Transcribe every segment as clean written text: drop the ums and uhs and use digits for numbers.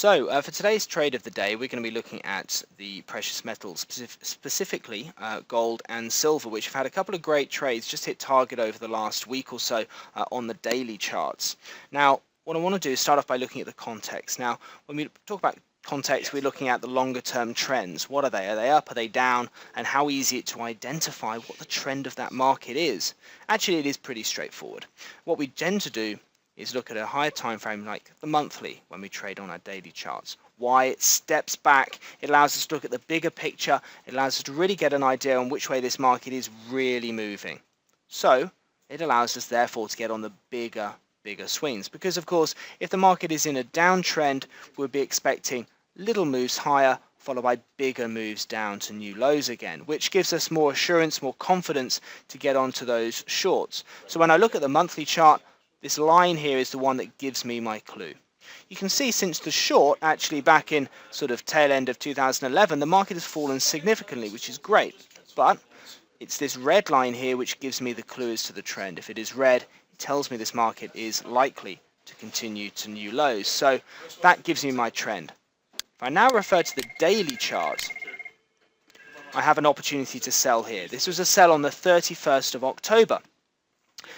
For today's trade of the day, we're going to be looking at the precious metals, specifically gold and silver, which have had a couple of great trades, just hit target over the last week or so on the daily charts. Now, what I want to do is start off by looking at the context. Now, when we talk about context, we're looking at the longer term trends. What are they? Are they up? Are they down? And how easy it to identify what the trend of that market is? Actually, it is pretty straightforward. What we tend to do is look at a higher time frame like the monthly when we trade on our daily charts. Why? It steps back, it allows us to look at the bigger picture, it allows us to really get an idea on which way this market is really moving. So it allows us therefore to get on the bigger swings, because of course if the market is in a downtrend, we'll be expecting little moves higher followed by bigger moves down to new lows again, which gives us more assurance, more confidence to get onto those shorts. So when I look at the monthly chart, this line here is the one that gives me my clue. You can see since the short, actually back in sort of tail end of 2011, the market has fallen significantly, which is great. But it's this red line here which gives me the clue as to the trend. If it is red, it tells me this market is likely to continue to new lows. So that gives me my trend. If I now refer to the daily chart, I have an opportunity to sell here. This was a sell on the 31st of October.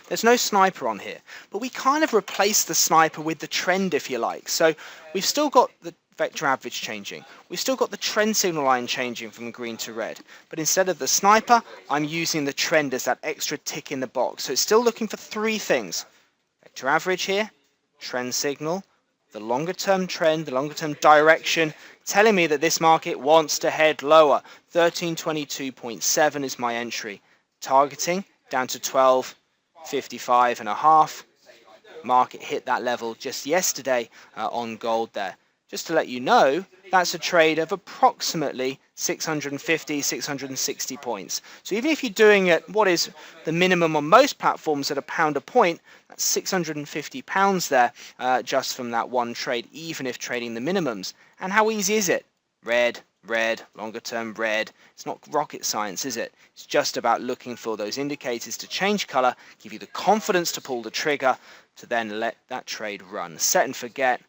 There's no sniper on here, but we kind of replaced the sniper with the trend, if you like. So we've still got the vector average changing. We've still got the trend signal line changing from green to red. But instead of the sniper, I'm using the trend as that extra tick in the box. So it's still looking for three things. Vector average here, trend signal, the longer term trend, the longer term direction, telling me that this market wants to head lower. 1322.7 is my entry. Targeting down to 12.55.5. Market hit that level just yesterday on gold there. Just to let you know, that's a trade of approximately 650, 660 points. So even if you're doing it, what is the minimum on most platforms at £1 a point, that's £650 there just from that one trade, even if trading the minimums. And how easy is it? Red, red, longer term red. It's not rocket science, is it? It's just about looking for those indicators to change color, give you the confidence to pull the trigger, to then let that trade run. Set and forget.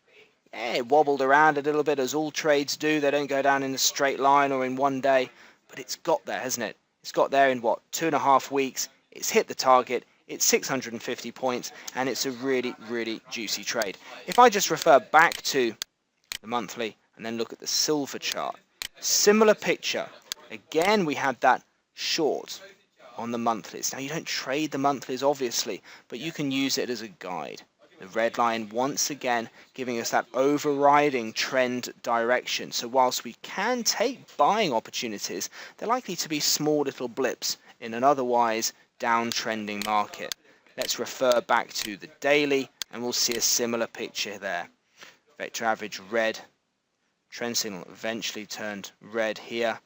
Yeah, it wobbled around a little bit, as all trades do. They don't go down in a straight line or in one day, but it's got there, hasn't it? It's got there in what, 2.5 weeks. It's hit the target. It's 650 points, and it's a really, really juicy trade. If I just refer back to the monthly and then look at the silver chart, similar picture. Again, we had that short on the monthlies. Now, you don't trade the monthlies, obviously, but you can use it as a guide. The red line, once again, giving us that overriding trend direction. So whilst we can take buying opportunities, they're likely to be small little blips in an otherwise downtrending market. Let's refer back to the daily, and we'll see a similar picture there. Vector average red. Trend signal eventually turned red here.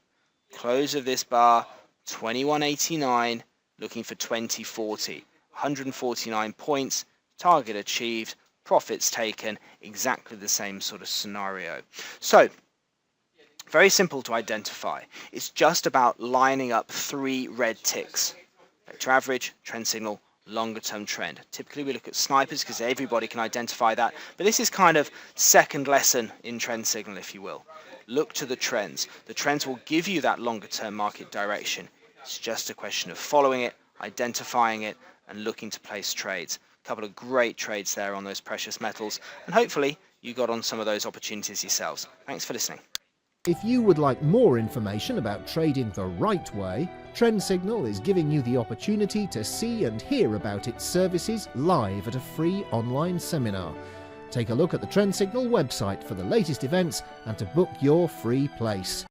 Close of this bar, 21.89, looking for 20.40. 149 points, target achieved, profits taken, exactly the same sort of scenario. So, very simple to identify. It's just about lining up 3 red ticks. Vector average, trend signal, longer term trend. Typically we look at snipers because everybody can identify that, but this is kind of second lesson in trend signal, if you will. Look to the trends. The trends will give you that longer term market direction. It's just a question of following it, identifying it, and looking to place trades. A couple of great trades there on those precious metals, and hopefully you got on some of those opportunities yourselves. Thanks for listening. If you would like more information about trading the right way, Trend Signal is giving you the opportunity to see and hear about its services live at a free online seminar. Take a look at the Trend Signal website for the latest events and to book your free place.